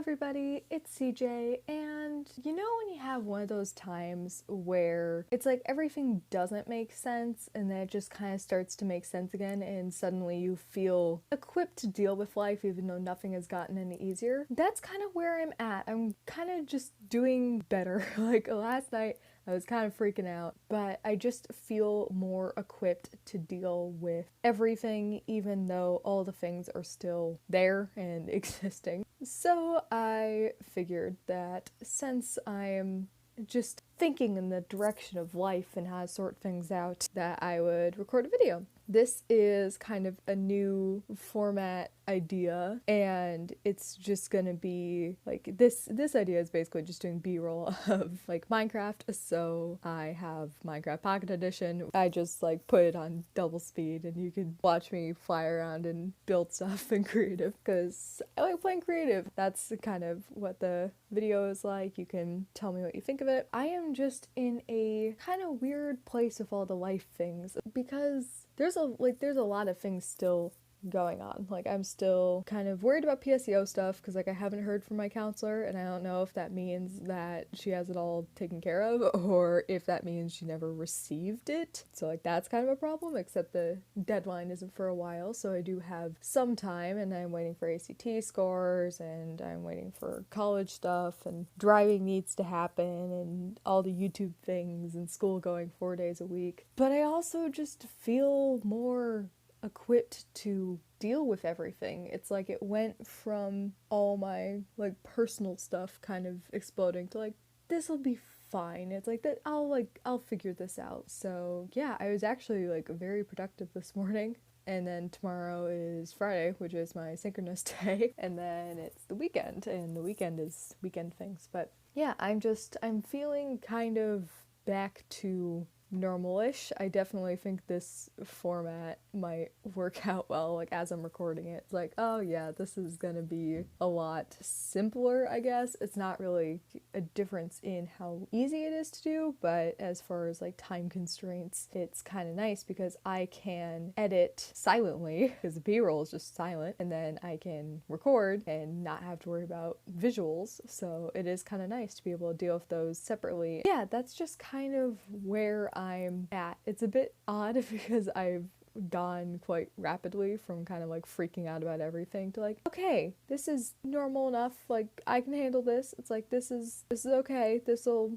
everybody, it's CJ, and you know when you have one of those times where it's like everything doesn't make sense and then it just kind of starts to make sense again and suddenly you feel equipped to deal with life even though nothing has gotten any easier? That's kind of where I'm at. I'm kind of just doing better. Like last night, I was kind of freaking out, but I just feel more equipped to deal with everything, even though all the things are still there and existing. So I figured that since I'm just thinking in the direction of life and how to sort things out, that I would record a video. This is kind of a new format idea, and it's just gonna be like this idea is basically just doing b-roll of like Minecraft. So I have Minecraft Pocket Edition. I just like put it on double speed and you could watch me fly around and build stuff in creative because I like playing creative. That's kind of what the video is like. You can tell me what you think of it. I am just in a kind of weird place with all the life things because there's a lot of things still going on. Like, I'm still kind of worried about PSEO stuff because like I haven't heard from my counselor, and I don't know if that means that she has it all taken care of or if that means she never received it. So like that's kind of a problem, except the deadline isn't for a while, so I do have some time, and I'm waiting for ACT scores and I'm waiting for college stuff, and driving needs to happen and all the YouTube things and school going 4 days a week. But I also just feel more equipped to deal with everything. It's like it went from all my like personal stuff kind of exploding to like, this'll be fine. It's like that I'll figure this out. So yeah, I was actually like very productive this morning. And then tomorrow is Friday, which is my synchronous day. And then it's the weekend, and the weekend is weekend things. But yeah, I'm feeling kind of back to normal-ish. I definitely think this format might work out well, like as I'm recording it. It's like, oh yeah, this is gonna be a lot simpler, I guess. It's not really a difference in how easy it is to do, but as far as like time constraints, it's kind of nice because I can edit silently because the b-roll is just silent, and then I can record and not have to worry about visuals. So it is kind of nice to be able to deal with those separately. Yeah, that's just kind of where I'm at. It's a bit odd because I've gone quite rapidly from kind of like freaking out about everything to like, okay, this is normal enough, like I can handle this. It's like this is okay, this'll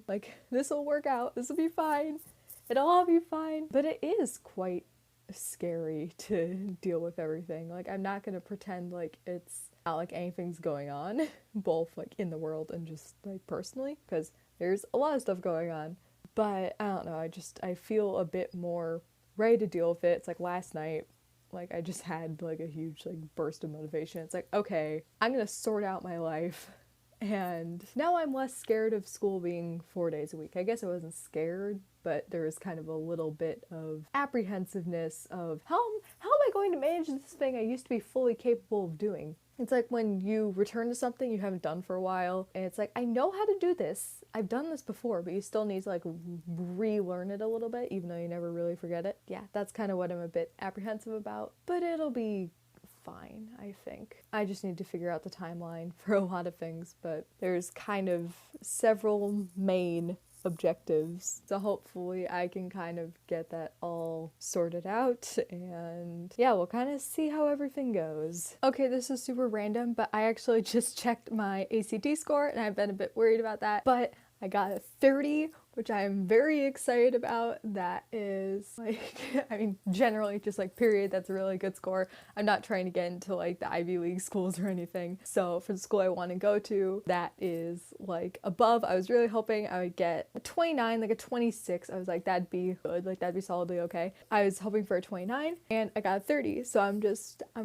work out, this'll be fine, it'll all be fine. But it is quite scary to deal with everything. Like, I'm not gonna pretend like it's not like anything's going on both like in the world and just like personally, because there's a lot of stuff going on. But I don't know, I feel a bit more ready to deal with it. It's like last night, like I just had like a huge like burst of motivation. It's like, okay, I'm gonna sort out my life. And now I'm less scared of school being 4 days a week. I guess I wasn't scared, but there was kind of a little bit of apprehensiveness of how am I going to manage this thing I used to be fully capable of doing? It's like when you return to something you haven't done for a while, and it's like, I know how to do this. I've done this before, but you still need to like relearn it a little bit, even though you never really forget it. Yeah, that's kind of what I'm a bit apprehensive about, but it'll be fine, I think. I just need to figure out the timeline for a lot of things, but there's kind of several main objectives, so hopefully I can kind of get that all sorted out, and yeah, we'll kind of see how everything goes. Okay, this is super random, but I actually just checked my ACT score and I've been a bit worried about that, but I got a 30, which I'm very excited about. That is like, I mean, generally just like period, that's a really good score. I'm not trying to get into like the Ivy League schools or anything. So for the school I want to go to, that is like above. I was really hoping I would get a 29, like a 26. I was like, that'd be good, like that'd be solidly okay. I was hoping for a 29 and I got a 30. So I'm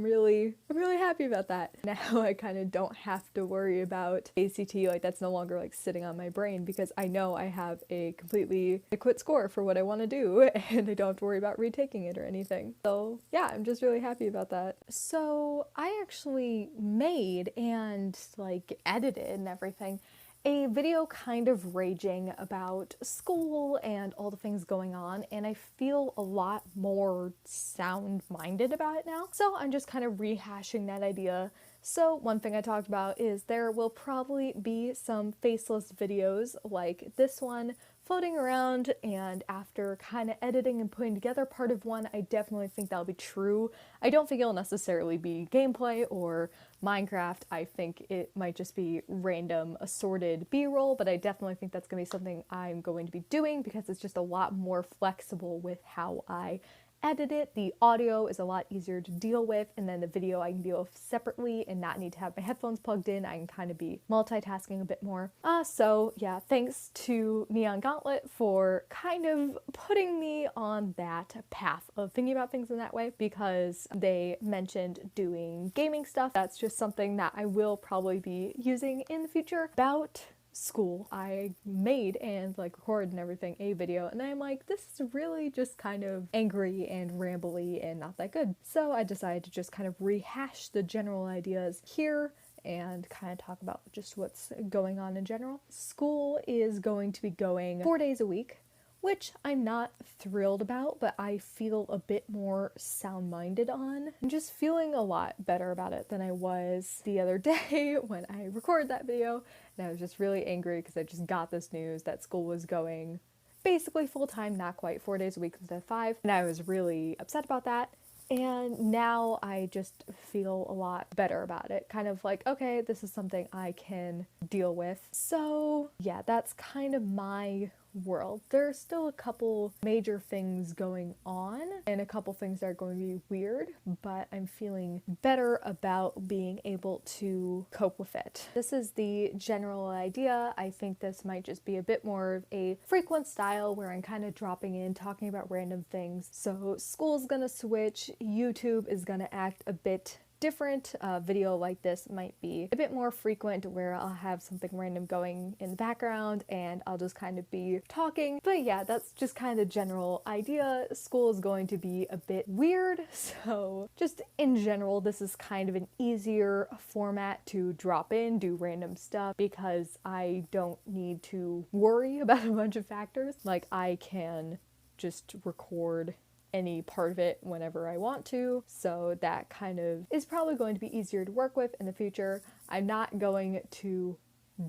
really happy about that. Now I kind of don't have to worry about ACT, like that's no longer like sitting on my brain because I know I have a completely adequate score for what I want to do and I don't have to worry about retaking it or anything. So yeah, I'm just really happy about that. So I actually made and like edited and everything a video kind of raging about school and all the things going on, and I feel a lot more sound-minded about it now. So I'm just kind of rehashing that idea So one thing I talked about is there will probably be some faceless videos like this one floating around, and after kind of editing and putting together part of one, I definitely think that'll be true. I don't think it'll necessarily be gameplay or Minecraft. I think it might just be random assorted B-roll, but I definitely think that's going to be something I'm going to be doing because it's just a lot more flexible with how I edit it. The audio is a lot easier to deal with, and then the video I can deal with separately and not need to have my headphones plugged in. I can kind of be multitasking a bit more. So yeah, thanks to Neon Gauntlet for kind of putting me on that path of thinking about things in that way, because they mentioned doing gaming stuff. That's just something that I will probably be using in the future. About school, I made and like recorded and everything a video, and I'm like, this is really just kind of angry and rambly and not that good. So I decided to just kind of rehash the general ideas here and kind of talk about just what's going on in general. School is going to be going 4 days a week, which I'm not thrilled about, but I feel a bit more sound-minded on. I'm just feeling a lot better about it than I was the other day when I recorded that video, and I was just really angry because I just got this news that school was going basically full-time, not quite 4 days a week instead of 5, and I was really upset about that. And now I just feel a lot better about it. Kind of like, okay, this is something I can deal with. So yeah, that's kind of my world. There's still a couple major things going on and a couple things that are going to be weird, but I'm feeling better about being able to cope with it. This is the general idea. I think this might just be a bit more of a frequent style where I'm kind of dropping in, talking about random things. So school's gonna switch, YouTube is gonna act a bit different. Video like this might be a bit more frequent where I'll have something random going in the background and I'll just kind of be talking. But yeah, that's just kind of the general idea. School is going to be a bit weird, so just in general, this is kind of an easier format to drop in, do random stuff, because I don't need to worry about a bunch of factors. Like, I can just record any part of it whenever I want to, so that kind of is probably going to be easier to work with in the future. I'm not going to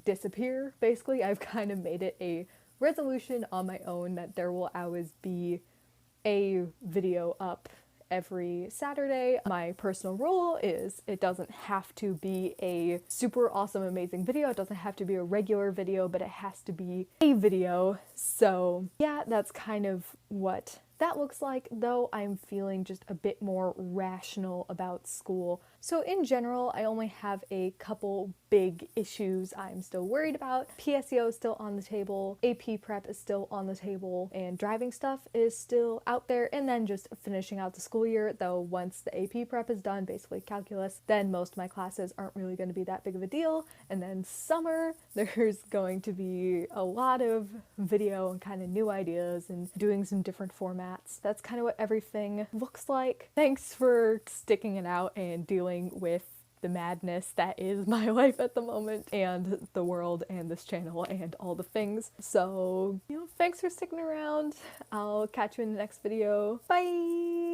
disappear, basically. I've kind of made it a resolution on my own that there will always be a video up every Saturday. My personal rule is it doesn't have to be a super awesome, amazing video. It doesn't have to be a regular video, but it has to be a video. So yeah, that's kind of what that looks like, though I'm feeling just a bit more rational about school. So in general, I only have a couple big issues I'm still worried about. PSEO is still on the table, AP prep is still on the table, and driving stuff is still out there, and then just finishing out the school year, though once the AP prep is done, basically calculus, then most of my classes aren't really going to be that big of a deal. And then summer, there's going to be a lot of video and kind of new ideas and doing some different formats. That's kind of what everything looks like. Thanks for sticking it out and dealing with the madness that is my life at the moment, and the world, and this channel, and all the things. So, thanks for sticking around. I'll catch you in the next video. Bye!